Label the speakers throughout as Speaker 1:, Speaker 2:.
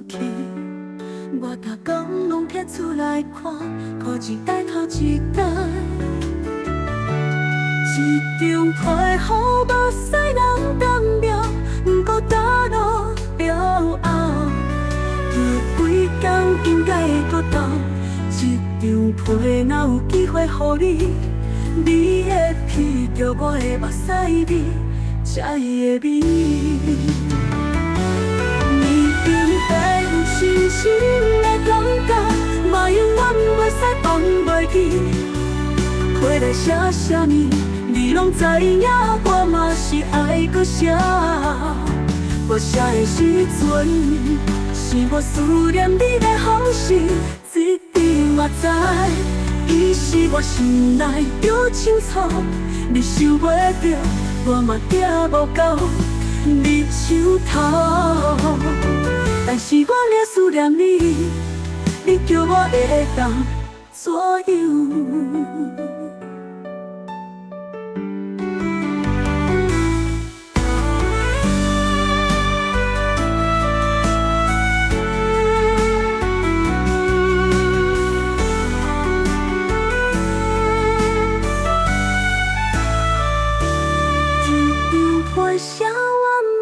Speaker 1: 去。我逐工拢摕出来看，可一代头一代。一场破雨无使人当料，不过打落了后，过几工应该会搁到。一场皮若有机会予你，你会闻着我的目屎味，才会美。你顶在有深深的感觉，嘛永远袂使放袂记。回来写啥物，你拢知影，我嘛是爱搁写。我写的时阵，是我思念你的方式，一定嘛知，伊是我心内着清楚。你想袂着，我嘛行无到你手头。但是我咧思念你，你叫我会当左右。写我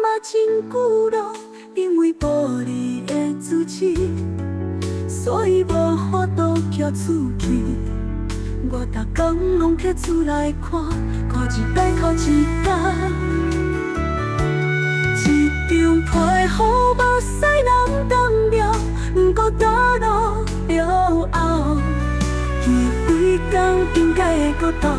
Speaker 1: 嘛真久咯，因为无你的支持，所以无法度寄出去。我逐工拢摕出来看，看一代靠一代。一场皮雨无使人当料，不过打落了后，过几工应该会搁到。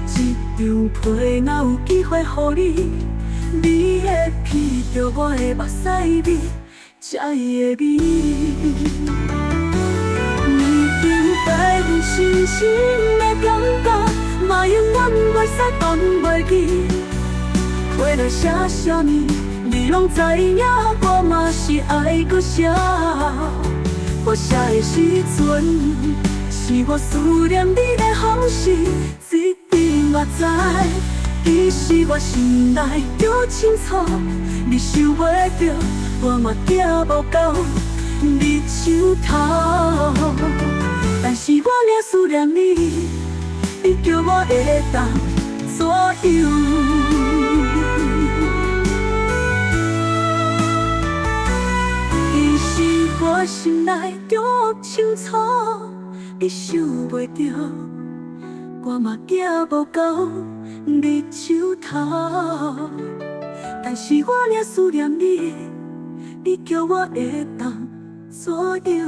Speaker 1: 一场皮若有机会予你，你会闻着我的目屎味，才会美。你顶在有深深的感觉，嘛永远袂使放袂记。回来写啥物，你拢知影，我嘛是爱搁写。我写的时阵，是我思念你的方式，一定嘛知。伊是我心内着清楚，你想袂着，我嘛行无到你手头。但是我咧思念你，你叫我会当左右。伊是我心内着清楚，你想袂着，我嘛行无到你手头。但是我咧思念你，你叫我会当左右。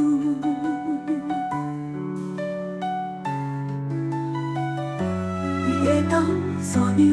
Speaker 1: 你会当左右。